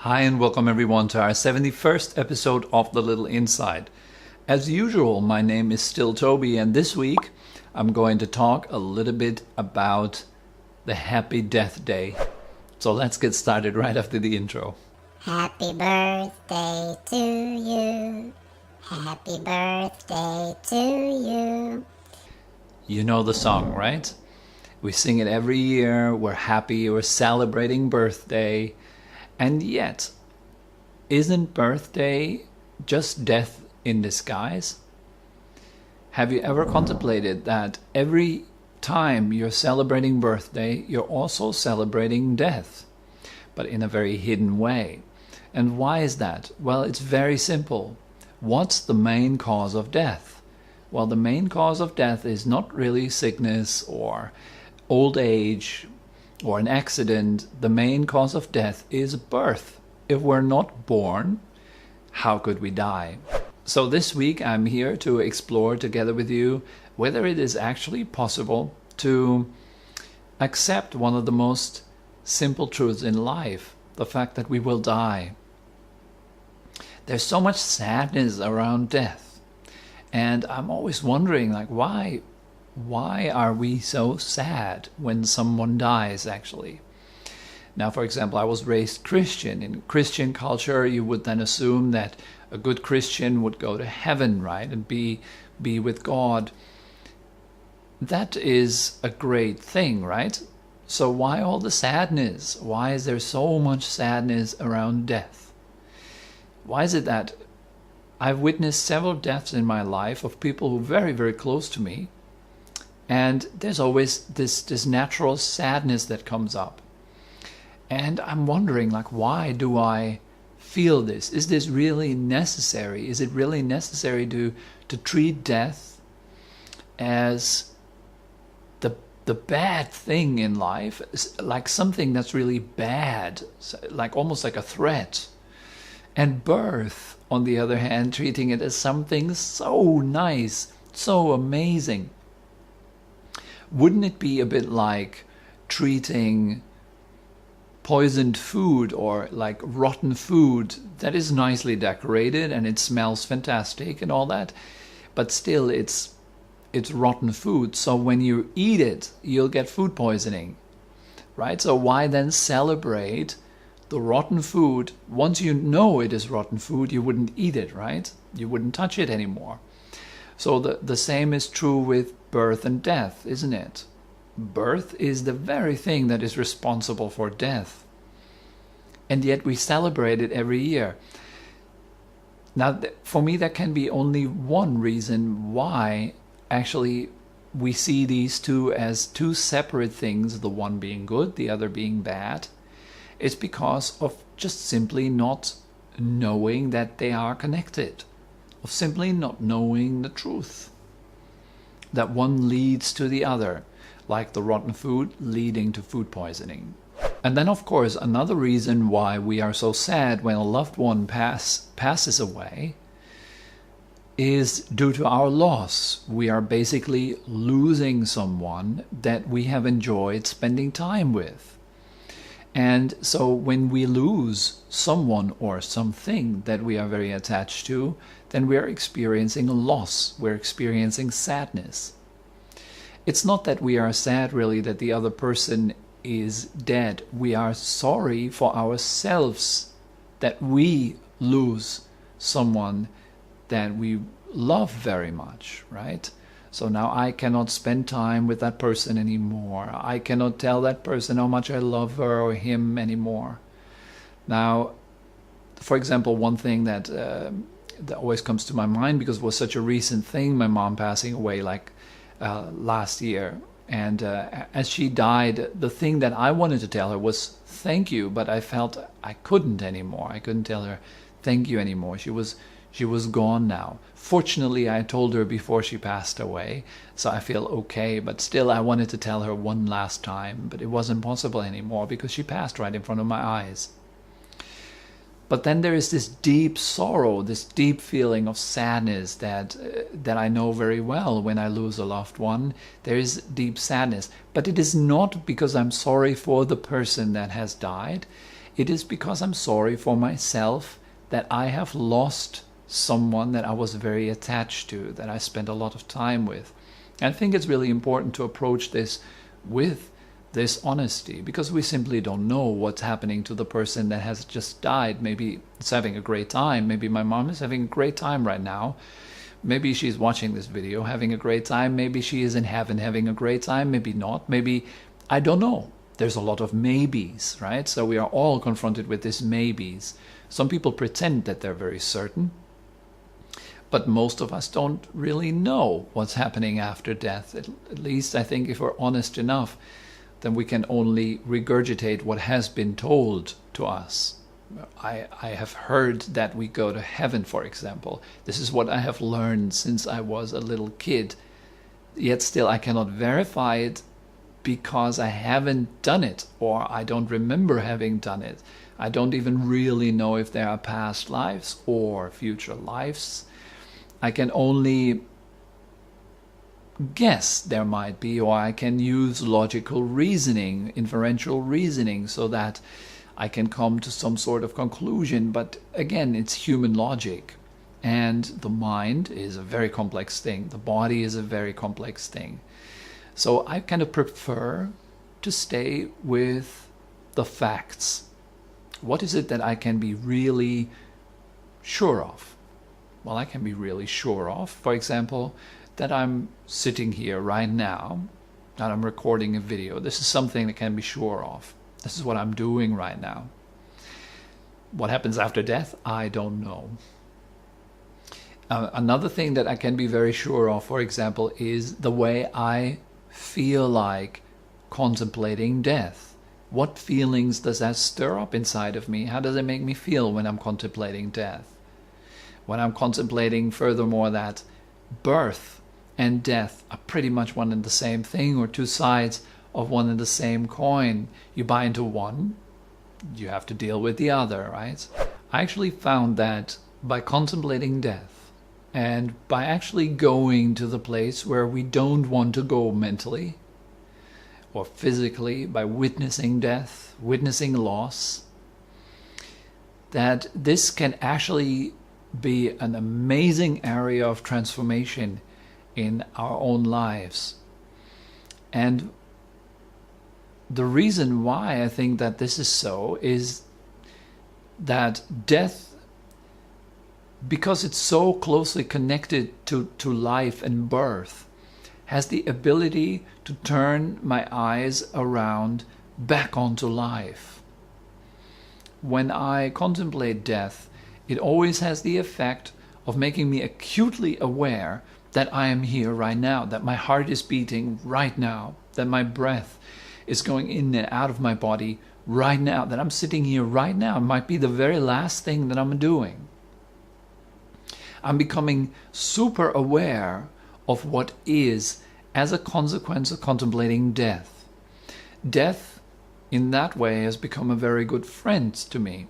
Hi and welcome everyone to our 71st episode of The Little Inside. As usual, my name is still Tobi, and this week I'm going to talk a little bit about the happy death day. So let's get started right after the intro. Happy birthday to you. Happy birthday to you. You know the song, right? We sing it every year. We're happy, we're celebrating birthday. And yet, isn't birthday just death in disguise? Have you ever contemplated that every time you're celebrating birthday, you're also celebrating death, but in a very hidden way? And why is that? Well, it's very simple. What's the main cause of death? Well, the main cause of death is not really sickness or old age or an accident. The main cause of death is birth. If we're not born, how could we die? So this week I'm here to explore together with you whether it is actually possible to accept one of the most simple truths in life, the fact that we will die. There's so much sadness around death, and I'm always wondering, why are we so sad when someone dies, actually? Now, for example, I was raised Christian. In Christian culture, you would then assume that a good Christian would go to heaven, right, and be with God. That is a great thing, right? So why all the sadness? Why is there so much sadness around death? Why is it that I've witnessed several deaths in my life of people who are very, very close to me, and there's always this natural sadness that comes up. And I'm wondering, why do I feel this? Is this really necessary? Is it really necessary to treat death as the bad thing in life, like something that's really bad, like almost like a threat? And birth, on the other hand, treating it as something so nice, so amazing. Wouldn't it be a bit like treating poisoned food or like rotten food that is nicely decorated and it smells fantastic and all that, but still it's rotten food, so when you eat it you'll get food poisoning, right? So why then celebrate the rotten food? Once you know it is rotten food, you wouldn't eat it, right? You wouldn't touch it anymore. So the same is true with birth and death, isn't it? Birth is the very thing that is responsible for death. And yet we celebrate it every year. Now, for me, there can be only one reason why actually we see these two as two separate things, the one being good, the other being bad. It's because of just simply not knowing that they are connected, of simply not knowing the truth, that one leads to the other, like the rotten food leading to food poisoning. And then, of course, another reason why we are so sad when a loved one passes away is due to our loss. We are basically losing someone that we have enjoyed spending time with. And so when we lose someone or something that we are very attached to, then we are experiencing a loss. We're experiencing sadness. It's not that we are sad really that the other person is dead. We are sorry for ourselves that we lose someone that we love very much, right? So now I cannot spend time with that person anymore. I cannot tell that person how much I love her or him anymore. Now, for example, one thing that always comes to my mind, because it was such a recent thing, my mom passing away last year. And as she died, the thing that I wanted to tell her was thank you, but I felt I couldn't anymore. I couldn't tell her thank you anymore. She was gone now. Fortunately, I told her before she passed away, so I feel okay, but still I wanted to tell her one last time, but it wasn't possible anymore because she passed right in front of my eyes. But then there is this deep sorrow, this deep feeling of sadness that I know very well when I lose a loved one. There is deep sadness, but it is not because I'm sorry for the person that has died. It is because I'm sorry for myself that I have lost someone that I was very attached to, that I spent a lot of time with. And I think it's really important to approach this with this honesty, because we simply don't know what's happening to the person that has just died. Maybe it's having a great time. Maybe my mom is having a great time right now. Maybe she's watching this video having a great time. Maybe she is in heaven having a great time. Maybe not. Maybe, I don't know. There's a lot of maybes, right? So we are all confronted with this maybes. Some people pretend that they're very certain, but most of us don't really know what's happening after death. At least I think if we're honest enough, then we can only regurgitate what has been told to us. I have heard that we go to heaven, for example. This is what I have learned since I was a little kid. Yet still I cannot verify it because I haven't done it, or I don't remember having done it. I don't even really know if there are past lives or future lives. I can only guess there might be, or I can use logical reasoning, inferential reasoning, so that I can come to some sort of conclusion. But again, it's human logic, and the mind is a very complex thing. The body is a very complex thing. So I kind of prefer to stay with the facts. What is it that I can be really sure of? Well, I can be really sure of, for example, that I'm sitting here right now, that I'm recording a video. This is something that can be sure of. This is what I'm doing right now. What happens after death? I don't know. Another thing that I can be very sure of, for example, is the way I feel like contemplating death. What feelings does that stir up inside of me? How does it make me feel when I'm contemplating death? When I'm contemplating, furthermore, that birth and death are pretty much one and the same thing, or two sides of one and the same coin. You buy into one, you have to deal with the other, right? I actually found that by contemplating death and by actually going to the place where we don't want to go mentally or physically, by witnessing death, witnessing loss, that this can actually be an amazing area of transformation in our own lives. And the reason why I think that this is so is that death, because it's so closely connected to life and birth, has the ability to turn my eyes around back onto life. When I contemplate death, it always has the effect of making me acutely aware that I am here right now, that my heart is beating right now, that my breath is going in and out of my body right now, that I'm sitting here right now. It might be the very last thing that I'm doing. I'm becoming super aware of what is as a consequence of contemplating death. Death, in that way, has become a very good friend to me.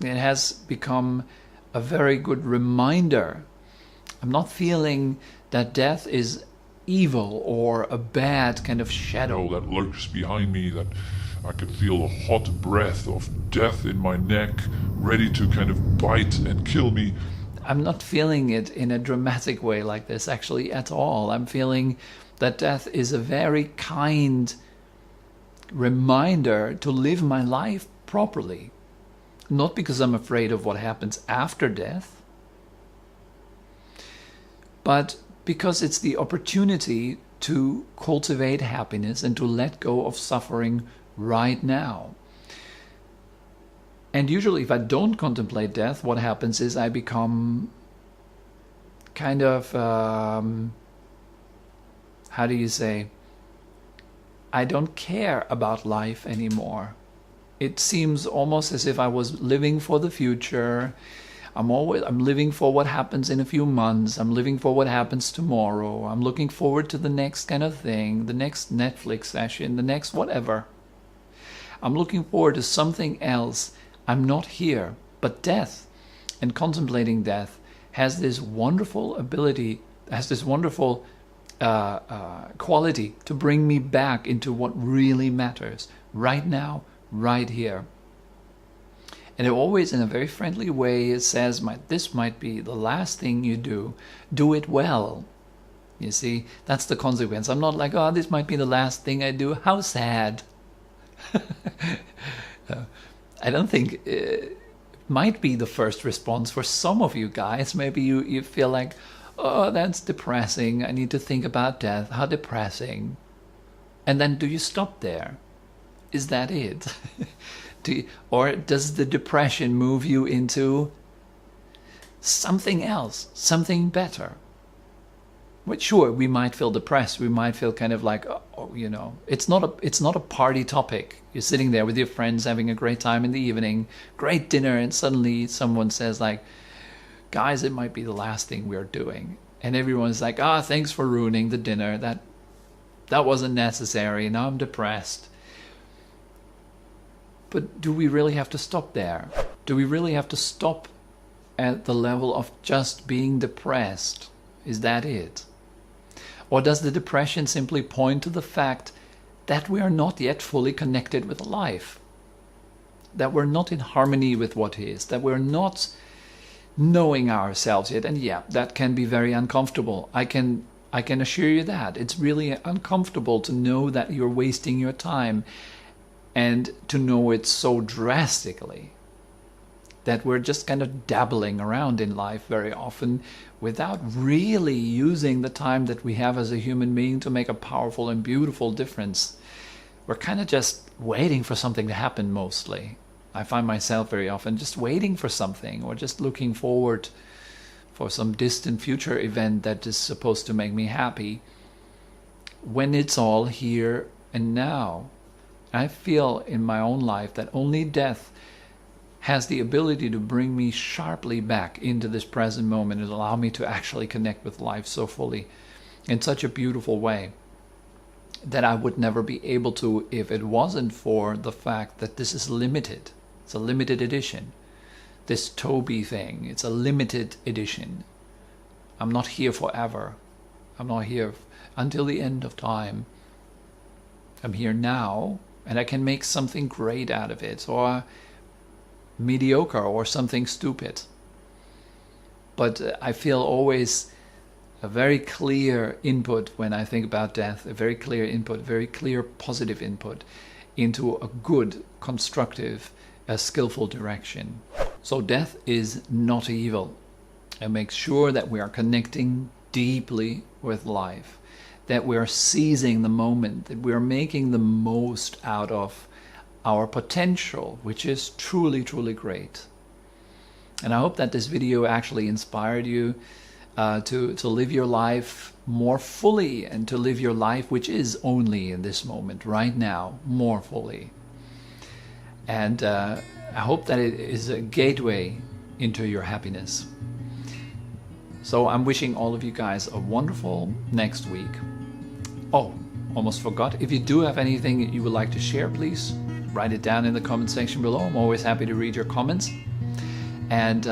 It has become a very good reminder. I'm not feeling that death is evil or a bad kind of shadow that lurks behind me, that I could feel a hot breath of death in my neck, ready to kind of bite and kill me. I'm not feeling it in a dramatic way like this actually at all. I'm feeling that death is a very kind reminder to live my life properly. Not because I'm afraid of what happens after death, but because it's the opportunity to cultivate happiness and to let go of suffering right now. And usually if I don't contemplate death, what happens is I become kind of, how do you say, I don't care about life anymore. It seems almost as if I was living for the future. I'm living for what happens in a few months. I'm living for what happens tomorrow. I'm looking forward to the next kind of thing, the next Netflix session, the next whatever. I'm looking forward to something else. I'm not here. But death and contemplating death has this wonderful ability, has this wonderful quality to bring me back into what really matters right now, right here. And it always, in a very friendly way, it says, this might be the last thing you do. Do it well. You see, that's the consequence. I'm not like, oh, this might be the last thing I do. How sad. I don't think it might be the first response for some of you guys. Maybe you feel like, oh, that's depressing. I need to think about death. How depressing. And then do you stop there? Is that it? Or does the depression move you into something else, something better? Well, sure, we might feel depressed. We might feel kind of like, oh, you know, it's not a party topic. You're sitting there with your friends having a great time in the evening, great dinner, and suddenly someone says like, guys, it might be the last thing we're doing. And everyone's like, thanks for ruining the dinner. That wasn't necessary. Now I'm depressed. But do we really have to stop there? Do we really have to stop at the level of just being depressed? Is that it? Or does the depression simply point to the fact that we are not yet fully connected with life? That we're not in harmony with what is? That we're not knowing ourselves yet? And yeah, that can be very uncomfortable. I can assure you that. It's really uncomfortable to know that you're wasting your time, and to know it so drastically, that we're just kind of dabbling around in life very often without really using the time that we have as a human being to make a powerful and beautiful difference. We're kind of just waiting for something to happen mostly. I find myself very often just waiting for something, or just looking forward for some distant future event that is supposed to make me happy, when it's all here and now. I feel in my own life that only death has the ability to bring me sharply back into this present moment and allow me to actually connect with life so fully, in such a beautiful way, that I would never be able to if it wasn't for the fact that this is limited. It's a limited edition. This Tobi thing, it's a limited edition. I'm not here forever. I'm not here until the end of time. I'm here now, and I can make something great out of it, or mediocre, or something stupid. But I feel always a very clear input when I think about death, a very clear input, very clear positive input into a good, constructive, a skillful direction. So death is not evil. It makes sure that we are connecting deeply with life, that we are seizing the moment, that we are making the most out of our potential, which is truly, truly great. And I hope that this video actually inspired you to live your life more fully, and to live your life, which is only in this moment, right now, more fully. And I hope that it is a gateway into your happiness. So I'm wishing all of you guys a wonderful next week. Oh, almost forgot. If you do have anything you would like to share, please write it down in the comment section below. I'm always happy to read your comments. And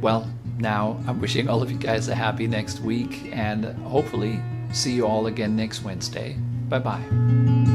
well, now I'm wishing all of you guys a happy next week, and hopefully see you all again next Wednesday. Bye-bye.